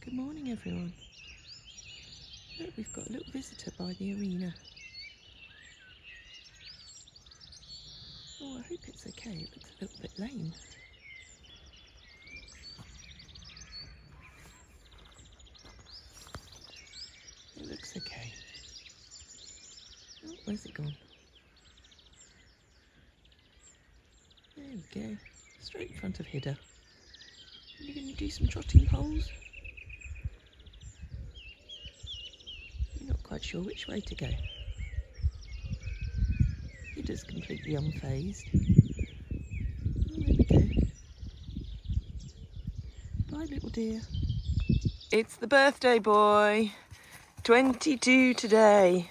Good morning, everyone. Look, we've got a little visitor by the arena. Oh, I hope it's okay. It looks a little bit lame. It looks okay. Oh, where's it gone? There we go. Straight in front of Hidda. You're going to do some trotting poles? You're not quite sure which way to go. Hidda's completely unfazed. Oh, there we go. Bye, little dear. It's the birthday boy. 22 today.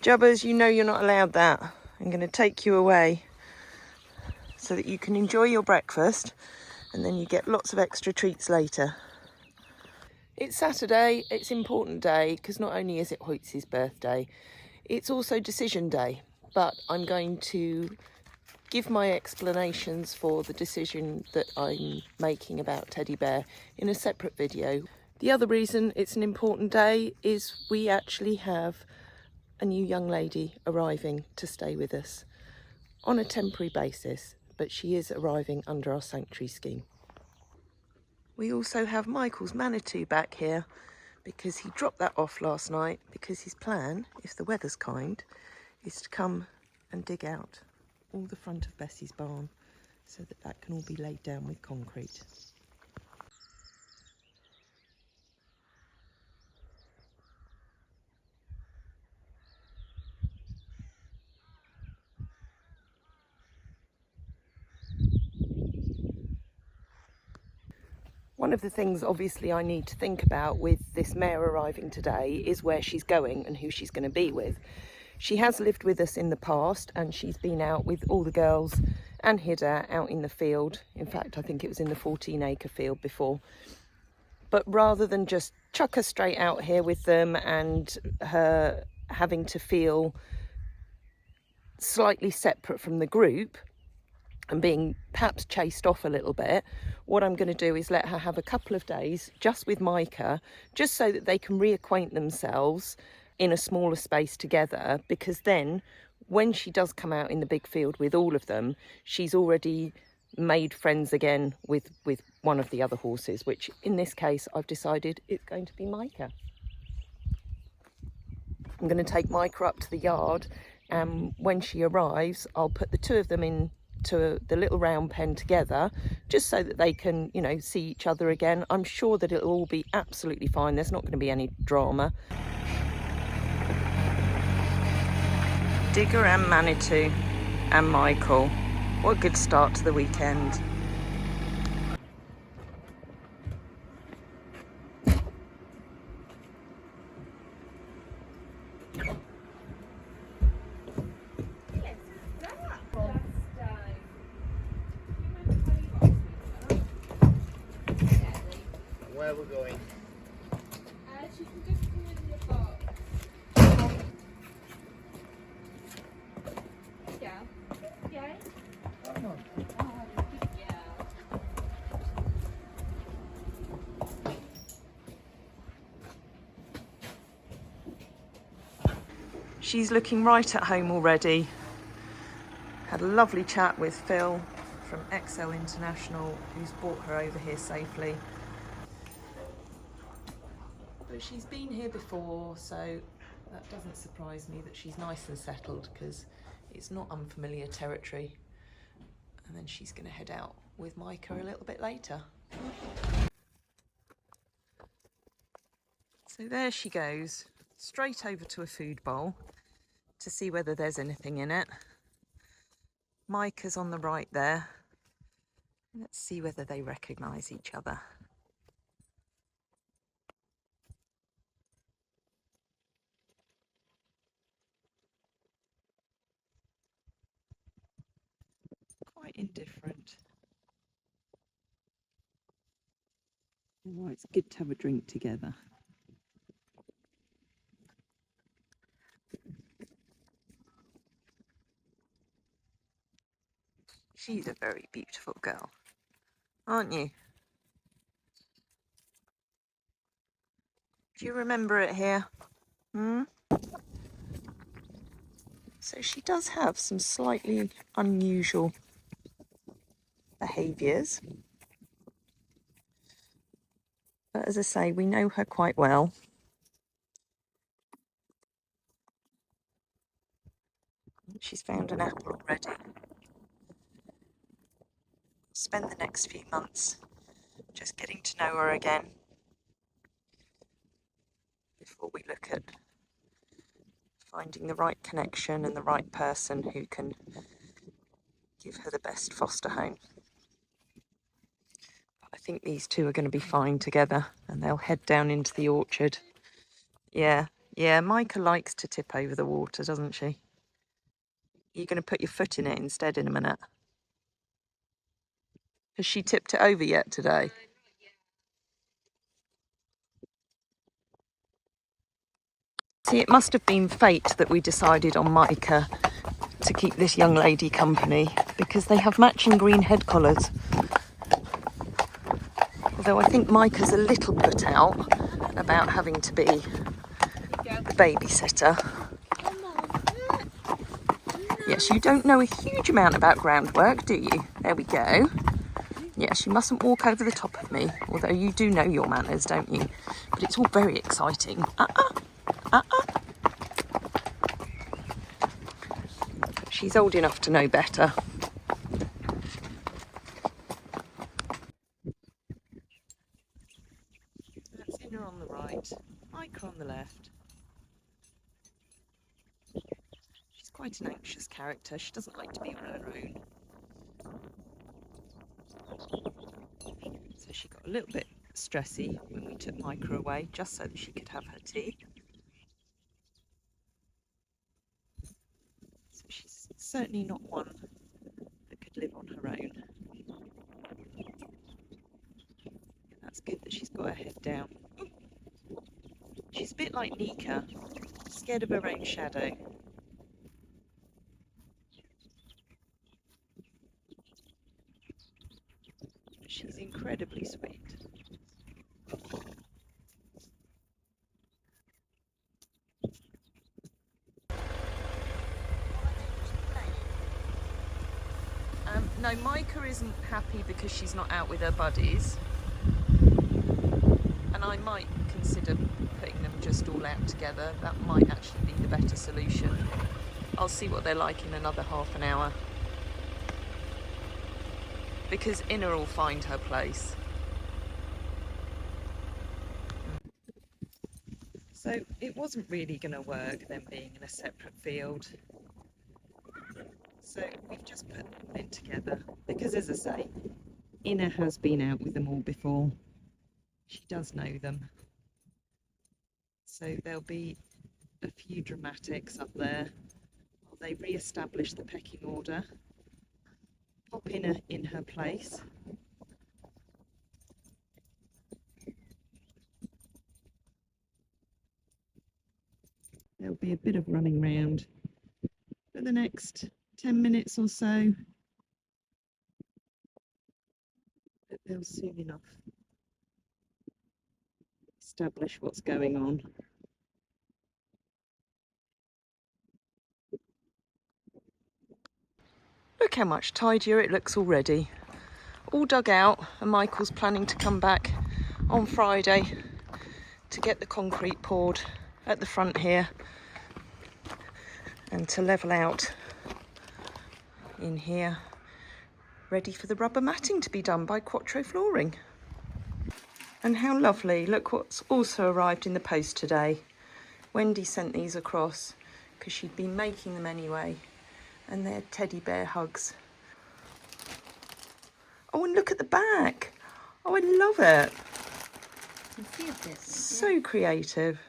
Jubbers, you know you're not allowed that. I'm going to take you away so that you can enjoy your breakfast and then you get lots of extra treats later. It's Saturday, it's an important day because not only is it Hoitze's birthday, it's also decision day, but I'm going to give my explanations for the decision that I'm making about Teddy Bear in a separate video. The other reason it's an important day is we actually have a new young lady arriving to stay with us on a temporary basis, but she is arriving under our sanctuary scheme. We also have Michael's Manitou back here because he dropped that off last night because his plan, if the weather's kind, is to come and dig out all the front of Bessie's barn so that that can all be laid down with concrete. One of the things obviously I need to think about with this mare arriving today is where she's going and who she's going to be with. She has lived with us in the past and she's been out with all the girls and Hidda out in the field. In fact, I think it was in the 14-acre field before. But rather than just chuck her straight out here with them and her having to feel slightly separate from the group and being perhaps chased off a little bit, what I'm going to do is let her have a couple of days just with Micah, just so that they can reacquaint themselves in a smaller space together, because then when she does come out in the big field with all of them, she's already made friends again with one of the other horses, which in this case I've decided it's going to be Micah. I'm going to take Micah up to the yard, and when she arrives I'll put the two of them in to the little round pen together, just so that they can, you know, see each other again. I'm sure that it'll all be absolutely fine. There's not going to be any drama. Digger and Manitou and Michael. What a good start to the weekend. Where we're going? She can just come in the box. Yeah. Yeah. Oh. Yeah. She's looking right at home already. Had a lovely chat with Phil from XL International, who's brought her over here safely. But she's been here before, so that doesn't surprise me that she's nice and settled, because it's not unfamiliar territory. And then she's going to head out with Micah a little bit later. So there she goes, straight over to a food bowl to see whether there's anything in it. Micah's on the right there. Let's see whether they recognise each other. Quite indifferent. Oh, it's good to have a drink together. She's a very beautiful girl. aren't you? Do you remember it here? Hmm? So she does have some slightly unusual behaviours. But as I say, we know her quite well. She's found an apple already. Spend the next few months just getting to know her again before we look at finding the right connection and the right person who can give her the best foster home. But I think these two are going to be fine together, and they'll head down into the orchard. Yeah, Micah likes to tip over the water, doesn't she? You're going to put your foot in it instead in a minute. Has she tipped it over yet today? See, it must have been fate that we decided on Micah to keep this young lady company, because they have matching green head collars. Although I think Micah's a little put out about having to be the babysitter. Yes, you don't know a huge amount about groundwork, do you? There we go. Yes, you mustn't walk over the top of me, although you do know your manners, don't you? But it's all very exciting. She's old enough to know better. That's Inne on the right, Micah on the left. She's quite an anxious character. She doesn't like to be on her own. So she got a little bit stressy when we took Micah away, just so that she could have her tea. So she's certainly not one that could live on her own. That's good that she's got her head down. She's a bit like Nika, scared of her own shadow. She's incredibly sweet. No, Micah isn't happy because she's not out with her buddies. And I might consider putting them just all out together. That might actually be the better solution. I'll see what they're like in another half an hour. Because Inne will find her place. So it wasn't really going to work, them being in a separate field. So we've just put them in together. Because as I say, Inne has been out with them all before. She does know them. So there'll be a few dramatics up there while they re-establish the pecking order. Pop Inne in her place. There'll be a bit of running round for the next 10 minutes or so. But they'll soon enough establish what's going on. Look how much tidier it looks already. All dug out, and Michael's planning to come back on Friday to get the concrete poured at the front here and to level out in here, ready for the rubber matting to be done by Quattro Flooring. And how lovely, look what's also arrived in the post today. Wendy sent these across because she'd been making them anyway, and they're teddy bear hugs. Oh, and look at the back. Oh, I love it. So creative.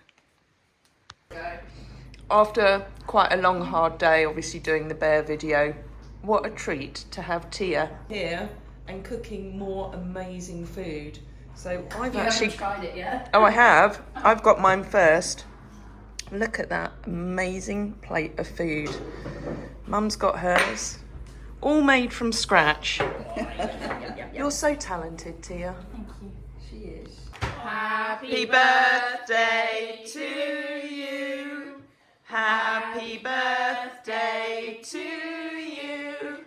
After quite a long, hard day, obviously doing the bear video, what a treat to have Tia here and cooking more amazing food. So I've actually tried it yet. Oh, I have. I've got mine first. Look at that amazing plate of food. Mum's got hers. all made from scratch. You're so talented, Tia. Thank you. She is. Happy birthday to you. Happy birthday to you.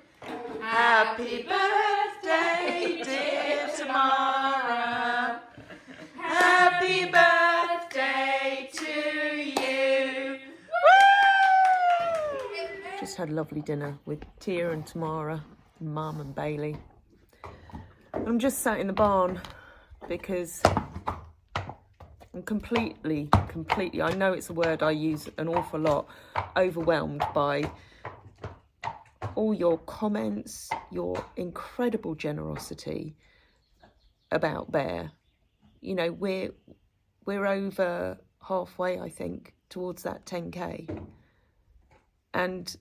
Happy birthday, dear Tamara. Happy birthday to you. Woo! Just had a lovely dinner with Tia and Tamara, and Mum and Bailey. I'm just sat in the barn because I'm completely, I know it's a word I use an awful lot, overwhelmed by all your comments, your incredible generosity about Bear. You know, we're over halfway, I think, towards that 10K. And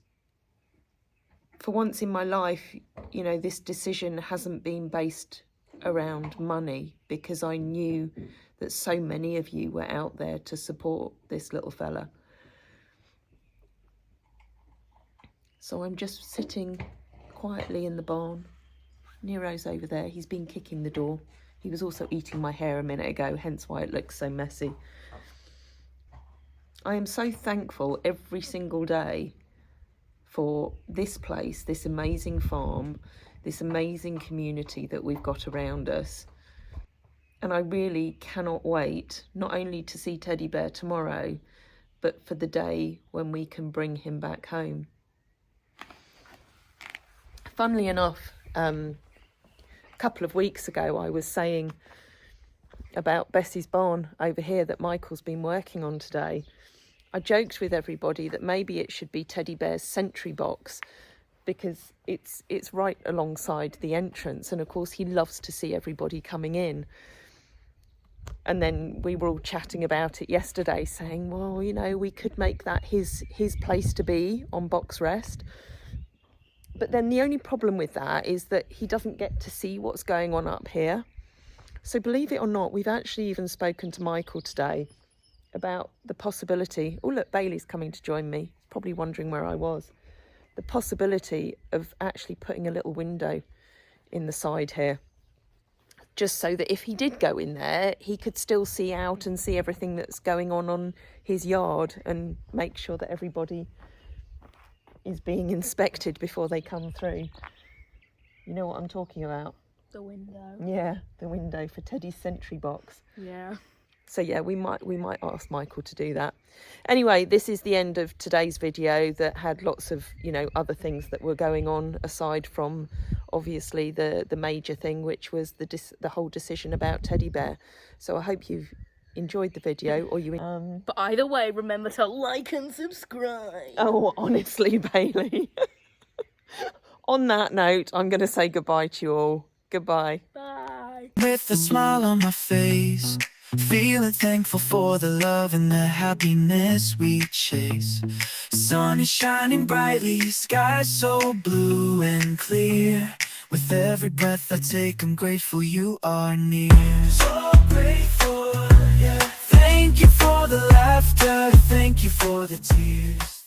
for once in my life, you know, this decision hasn't been based around money, because I knew that so many of you were out there to support this little fella. So I'm just sitting quietly in the barn. Nero's over there. He's been kicking the door. He was also eating my hair a minute ago, hence why it looks so messy. I am so thankful every single day for this place, this amazing farm, this amazing community that we've got around us. And I really cannot wait, not only to see Teddy Bear tomorrow, but for the day when we can bring him back home. Funnily enough, a couple of weeks ago, I was saying about Bessie's barn over here that Michael's been working on today. I joked with everybody that maybe it should be Teddy Bear's sentry box, because it's right alongside the entrance, and of course he loves to see everybody coming in. And then we were all chatting about it yesterday, saying, well, you know, we could make that his place to be on box rest. But then the only problem with that is that he doesn't get to see what's going on up here. So believe it or not, we've actually even spoken to Michael today about the possibility, oh look, Bailey's coming to join me, probably wondering where I was, the possibility of actually putting a little window in the side here, just so that if he did go in there, he could still see out and see everything that's going on his yard, and make sure that everybody is being inspected before they come through. You know what I'm talking about? The window. Yeah, the window for Teddy's sentry box. Yeah. So yeah, we might ask Michael to do that. Anyway, this is the end of today's video that had lots of, you know, other things that were going on aside from obviously the major thing, which was the whole decision about Teddy Bear. So I hope you've enjoyed the video, or you But either way, remember to like and subscribe. Oh, honestly, Bailey. On that note, I'm going to say goodbye to you all. Goodbye. Bye. With a smile on my face, feeling thankful for the love and the happiness we chase. Sun is shining brightly, sky so blue and clear. With every breath I take, I'm grateful you are near. So grateful, yeah. Thank you for the laughter, thank you for the tears.